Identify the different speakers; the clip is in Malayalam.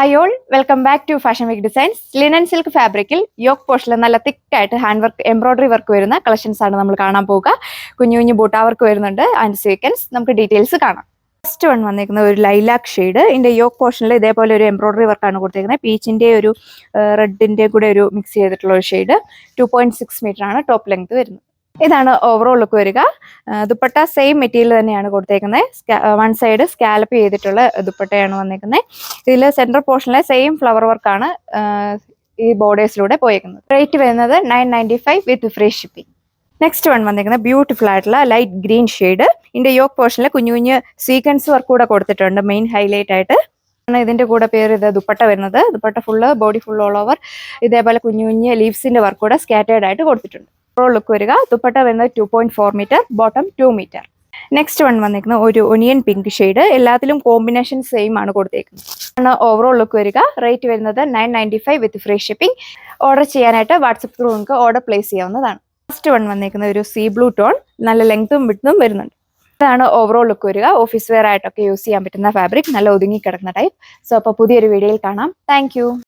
Speaker 1: Hi all, welcome back to fashion week designs. Linen silk ഫാബ്രിക്കിൽ യോക്ക് പോർഷനിൽ നല്ല തിക്കായിട്ട് ഹാൻഡ് വർക്ക് എംബ്രോയിഡറി വർക്ക് വരുന്ന കളക്ഷൻസ് ആണ് നമ്മൾ കാണാൻ പോകുക. കുഞ്ഞു കുഞ്ഞു ബൂട്ടാ വർക്ക് വരുന്നുണ്ട് ആൻഡ് സീക്വൻസ്. നമുക്ക് ഡീറ്റെയിൽസ് കാണാം. ഫസ്റ്റ് വൺ വന്നിരിക്കുന്ന ഒരു ലൈലാക്ക് ഷെയ്ഡ്. ഇതിന്റെ യോക്ക് പോർഷനിൽ ഇതേപോലെ ഒരു എംബ്രോയിഡറി വർക്കാണ് കൊടുത്തിരിക്കുന്നത്. പീച്ചിന്റെ ഒരു റെഡിന്റെ കൂടെ ഒരു മിക്സ് ചെയ്തിട്ടുള്ള ഒരു ഷെയ്ഡ്. 2.6 മീറ്റർ ആണ് ടോപ്പ് ലെങ്ത് വരുന്നത്. ഇതാണ് ഓവറോൾ ലുക്ക് വരിക. ദുപ്പട്ട സെയിം മെറ്റീരിയൽ തന്നെയാണ് കൊടുത്തേക്കുന്നത്. വൺ സൈഡ് സ്കാലപ്പ് ചെയ്തിട്ടുള്ള ദുപ്പട്ടയാണ് വന്നേക്കുന്നത്. ഇതിൽ സെൻട്രൽ പോർഷനിലെ സെയിം ഫ്ലവർ വർക്കാണ് ഈ ബോർഡേഴ്സിലൂടെ പോയേക്കുന്നത്. റേറ്റ് വരുന്നത് 995 with free shipping. Next one വന്നിരിക്കുന്നത് ബ്യൂട്ടിഫുൾ ആയിട്ടുള്ള ലൈറ്റ് ഗ്രീൻ ഷെയ്ഡ്. ഇതിന്റെ യോക്ക് പോർഷനിൽ കുഞ്ഞു കുഞ്ഞു സീക്വൻസ് വർക്ക് കൂടെ കൊടുത്തിട്ടുണ്ട് മെയിൻ ഹൈലൈറ്റ് ആയിട്ട്. ഇതിന്റെ കൂടെ പേര് ഇത് ദുപ്പട്ട വരുന്നത്. Dupatta full body full all over ഇതേപോലെ കുഞ്ഞു കുഞ്ഞു ലീവ്സിന്റെ വർക്ക് കൂടെ സ്കാറ്റേർഡ് ആയിട്ട് കൊടുത്തിട്ടുണ്ട്. ലുക്ക് വരിക. ദുപ്പട്ട വരുന്നത് 2.4 metre, bottom 2 metre. Next one വന്നിരിക്കുന്ന ഒരു ഒനിയൻ പിങ്ക് ഷെയ്ഡ്. എല്ലാത്തിലും കോമ്പിനേഷൻ സെയിം ആണ് കൊടുത്തേക്കുന്നത്. ഓവറോൾ ലുക്ക് വരിക. റേറ്റ് വരുന്നത് 995 വിത്ത് ഫ്രീ ഷിപ്പിംഗ്. ഓർഡർ ചെയ്യാനായിട്ട് വാട്സപ്പ് ത്രൂ നിങ്ങൾക്ക് ഓർഡർ പ്ലേസ് ചെയ്യാവുന്നതാണ്. ഫസ്റ്റ് വൺ വന്നിരിക്കുന്ന ഒരു സീ ബ്ലൂ ടോൺ, നല്ല ലെങ്ത്തും വിഡ്ത്തും വരുന്നുണ്ട്. ഇതാണ് ഓവറോൾ ലുക്ക് വരിക. ഓഫീസ് വെയർ ആയിട്ടൊക്കെ യൂസ് ചെയ്യാൻ പറ്റുന്ന ഫാബ്രിക്, നല്ല ഒതുങ്ങി കിടക്കുന്ന ടൈപ്പ്. സോ അപ്പോൾ പുതിയൊരു വീഡിയോയിൽ കാണാം. താങ്ക്